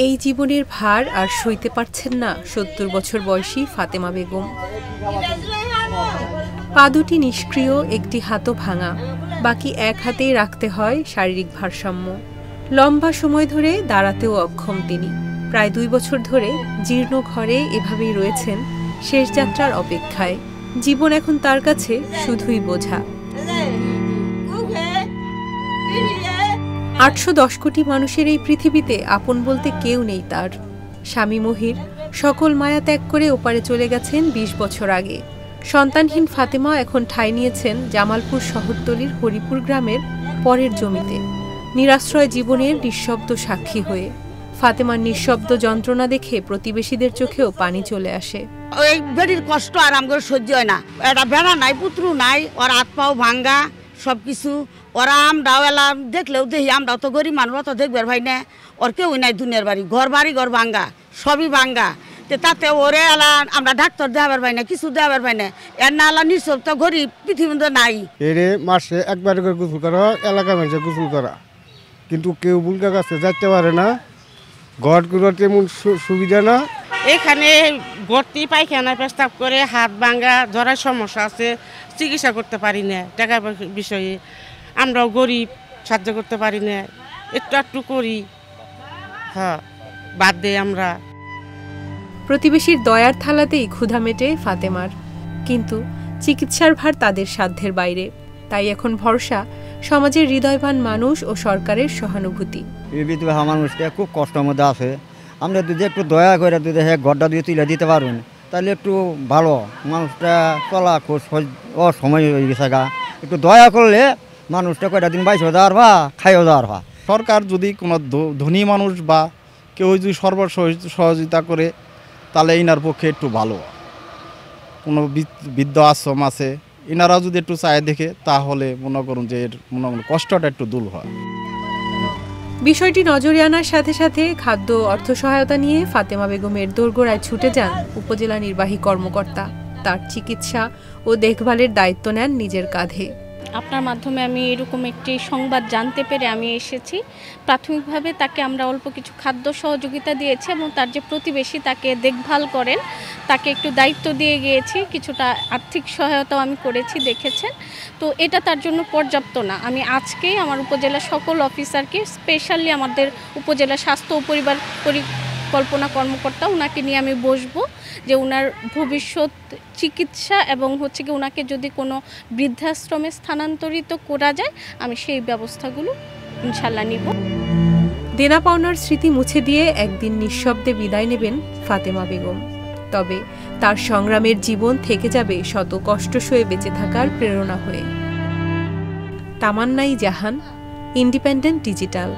এই জীবনের ভার আর সইতে পারছেন না ৭০ বছর বয়সী ফাতেমা বেগম। পা দুটি নিষ্ক্রিয়, একটি হাতও ভাঙা, বাকি এক হাতেই রাখতে হয় শারীরিক ভারসাম্য। লম্বা সময় ধরে দাঁড়াতেও অক্ষম তিনি। প্রায় ২ বছর ধরে জীর্ণ ঘরে এভাবেই রয়েছেন শেষ যাত্রার অপেক্ষায়। জীবন এখন তার কাছে শুধুই বোঝা। ৮১০ কোটি মানুষের এই পৃথিবীতে আপন বলতে কেউ নেই তার। স্বামী মহির সকল মায়া ত্যাগ করে ওপারে চলে গেছেন ২০ বছর আগে। সন্তানহীন ফাতেমা এখন ঠাঁই নিয়েছেন জামালপুর শহরতলির হরিপুর গ্রামের পরের জমিতে, নিরাশ্রয় জীবনের নিঃশব্দ সাক্ষী হয়ে। ফাতেমার নিঃশব্দ যন্ত্রণা দেখে প্রতিবেশীদের চোখেও পানি চলে আসে। ওই বেড়ির কষ্ট আর আমার সহ্য হয় না। এটা বেড়া নাই, পুত্র নাই, ওর হাত পাও ভাঙ্গা সবকিছু। ওরা আমরাও এলাম দেখলেও দেখি, আমরাও তো গরিব মানুষ, তো দেখবার ভাই না। ওর কেউ নাই দুনিয়ার বাড়ি, ঘর ভাঙ্গা, সবই ভাঙ্গা। তাতে ওরে এলা আমরা ডাক্তার দেওয়ার ভাই না, কিছু দেওয়ার ভাই না। এর না এলা নিঃসব তো গরিব পৃথিবীতে নাই। এরে মাসে একবার করে গোসল করা, এলাকা মানুষে গোসল করা, কিন্তু কেউ বুলকা কাছে যাইতে পারে না। ঘরগুলো তেমন সুবিধা না। এখানে ভর্তি পায়খানা পেশাব করে, হাত ভাঙ্গা ধরার সমস্যা আছে, চিকিৎসা করতে পারি না। টাকা বিষয়ে আমরাও গরিব, সাহায্য করতে পারি না, একটু করি, হ্যাঁ বাদ দেই আমরা। প্রতিবেশীর দয়ার থালাতেই ক্ষুধা মেটে ফাতেমার, কিন্তু চিকিৎসার ভার তাদের সাধ্যের বাইরে। তাই এখন ভরসা সমাজের হৃদয়বান মানুষ ও সরকারের সহানুভূতি। এই বিধবা মানুষটা খুব কষ্টের মধ্যে আছে। আমরা যদি একটু দয়া করে যদি ঘরটা দিয়ে তুলে দিতে পারুন, তাহলে একটু ভালো। মানুষটা চলা খুব সময় হয়ে গেছে গা, একটু দয়া করলে মানুষটা কয়টা দিন বাইশও যাওয়ার বা খাইও যাওয়ার বা। সরকার যদি কোনো ধনী মানুষ বা কেউ যদি সহযোগিতা করে, তাহলে এনার পক্ষে একটু ভালো। কোনো বৃদ্ধ আশ্রম আছে, এনারাও যদি একটু চায় দেখে, তাহলে মনে করুন যে এর কষ্টটা একটু দূর হয়। বিষয়টি নজরে আনার সাথে সাথে খাদ্য অর্থ সহায়তা নিয়ে ফাতেমা বেগমের দোরগোড়ায় ছুটে যান উপজেলা নির্বাহী কর্মকর্তা। তার চিকিৎসা ও দেখভালের দায়িত্ব নেন নিজের কাঁধে। আপনার মাধ্যমে আমি এরকম একটি সংবাদ জানতে পেরে আমি এসেছি। প্রাথমিকভাবে তাকে আমরা অল্প কিছু খাদ্য সহযোগিতা দিয়েছি এবং তার যে প্রতিবেশী তাকে দেখভাল করেন তাকে একটু দায়িত্ব দিয়ে গিয়েছি। কিছুটা আর্থিক সহায়তাও আমি করেছি, দেখেছেন। তো এটা তার জন্য পর্যাপ্ত না। আমি আজকেই আমার উপজেলা সকল অফিসারকে, স্পেশালি আমাদের উপজেলা স্বাস্থ্য ও পরিবার পরিকল্পনা কর্মকর্তা, ওনাকে নিয়ে আমি বসবো যে ওনার ভবিষ্যৎ চিকিৎসা এবং হচ্ছে কি ওনাকে যদি কোনো বৃদ্ধাশ্রমে স্থানান্তরিত করা যায়, আমি সেই ব্যবস্থাগুলো ইনশাল্লাহ নিব। দেনা পাওনার স্মৃতি মুছে দিয়ে একদিন নিঃশব্দে বিদায় নেবেন ফাতেমা বেগম। তবে তার সংগ্রামের জীবন থেকে যাবে শত কষ্ট সয়ে বেঁচে থাকার প্রেরণা হয়ে। তামান্নাই জাহান, ইন্ডিপেন্ডেন্ট ডিজিটাল।